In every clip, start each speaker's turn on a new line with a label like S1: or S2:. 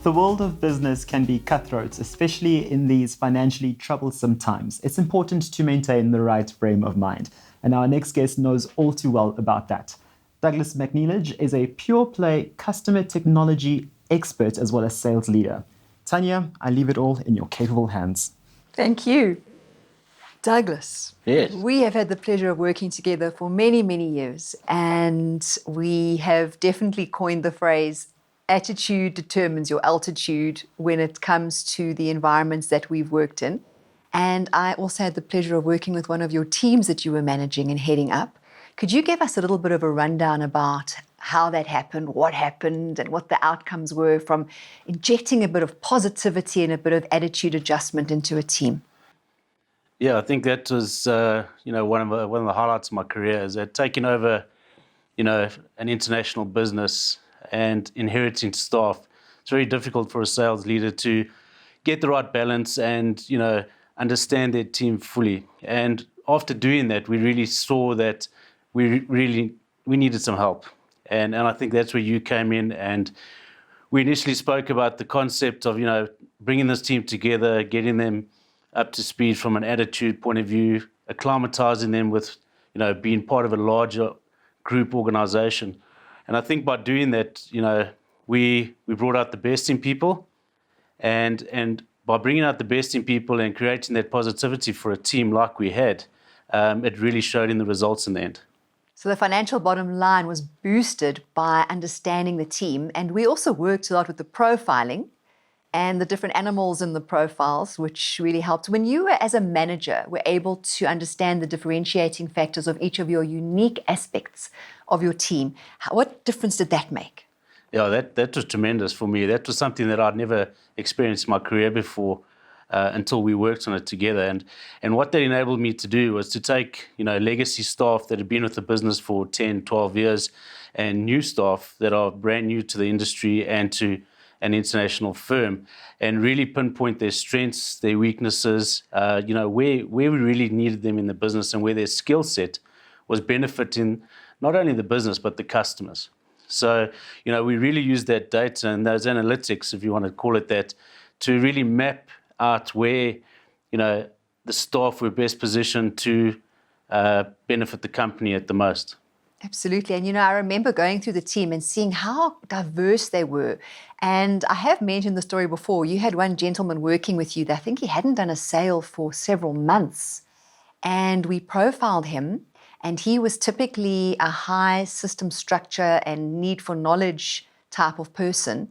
S1: The world of business can be cutthroat, especially in these financially troublesome times. It's important to maintain the right frame of mind. And our next guest knows all too well about that. Douglas McNeilage is a pure-play customer technology expert as well as sales leader. Tanya, I leave it all in your capable hands.
S2: Thank you. Douglas,
S3: Yes.
S2: we have had the pleasure of working together for many, many years, and we have definitely coined the phrase, attitude determines your altitude when it comes to the environments that we've worked in. And I also had the pleasure of working with one of your teams that you were managing and heading up. Could you give us a little bit of a rundown about how that happened, and what the outcomes were from injecting a bit of positivity and a bit of attitude adjustment into a team?
S3: Yeah, I think that was one of the highlights of my career is that taking over, an international business and inheriting staff. It's very difficult for a sales leader to get the right balance and understand their team fully. And after doing that, we really saw that we needed some help. And I think that's where you came in, and we initially spoke about the concept of bringing this team together, getting them up to speed from an attitude point of view, acclimatizing them with, being part of a larger group organization. And I think by doing that, we brought out the best in people, and by bringing out the best in people and creating that positivity for a team like we had, it really showed in the results in the end.
S2: So the financial bottom line was boosted by understanding the team, and we also worked a lot with the profiling and the different animals in the profiles, which really helped. When you were, as a manager, were able to understand the differentiating factors of each of your unique aspects of your team, what difference did that make?
S3: Yeah, that was tremendous for me. That was something that I'd never experienced in my career before until we worked on it together. And what that enabled me to do was to take, legacy staff that had been with the business for 10, 12 years and new staff that are brand new to the industry and to an international firm, and really pinpoint their strengths, their weaknesses, where we really needed them in the business and where their skill set was benefiting not only the business but the customers. So, we really used that data and those analytics, if you want to call it that, to really map out where, the staff were best positioned to benefit the company at the most.
S2: Absolutely. And, I remember going through the team and seeing how diverse they were. And I have mentioned the story before. You had one gentleman working with you that I think he hadn't done a sale for several months. And we profiled him, and he was typically a high system structure and need for knowledge type of person.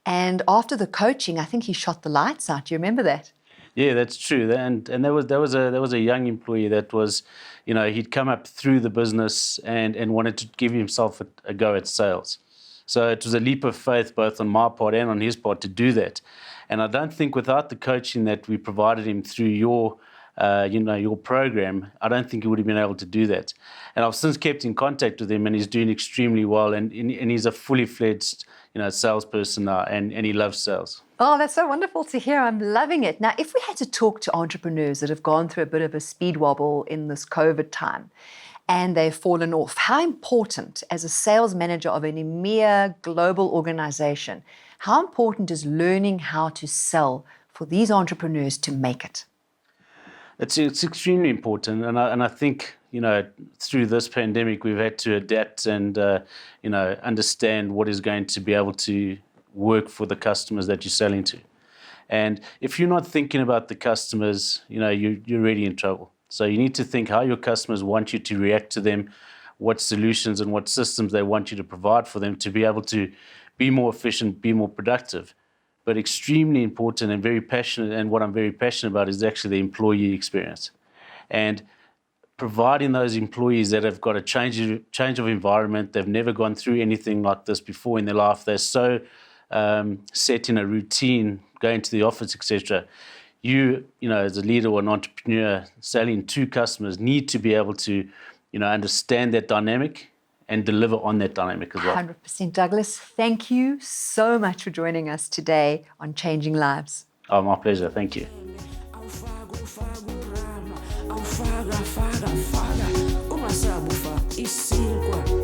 S2: And after the coaching, I think he shot the lights out. Do you remember that?
S3: Yeah, that's true. And there was a young employee that was, he'd come up through the business and wanted to give himself a go at sales. So it was a leap of faith both on my part and on his part to do that. And I don't think without the coaching that we provided him through your program, I don't think he would have been able to do that. And I've since kept in contact with him, and he's doing extremely well. And he's a fully fledged, salesperson now, and he loves sales.
S2: Oh, that's so wonderful to hear. I'm loving it. Now, if we had to talk to entrepreneurs that have gone through a bit of a speed wobble in this COVID time and they've fallen off, how important, as a sales manager of an EMEA global organization, how important is learning how to sell for these entrepreneurs to make it?
S3: It's extremely important, and I think through this pandemic we've had to adapt and understand what is going to be able to work for the customers that you're selling to. And if you're not thinking about the customers, you're really in trouble. So you need to think how your customers want you to react to them, what solutions and what systems they want you to provide for them to be able to be more efficient, be more productive. But extremely important and very passionate, and what I'm very passionate about is actually the employee experience. And providing those employees that have got a change of environment, they've never gone through anything like this before in their life, they're so set in a routine, going to the office, etc. You as a leader or an entrepreneur selling to customers need to be able to, understand that dynamic and deliver on that dynamic as well.
S2: 100%. Douglas, thank you so much for joining us today on Changing Lives.
S3: Oh, my pleasure. Thank you.
S4: Uma sabufa isilkwa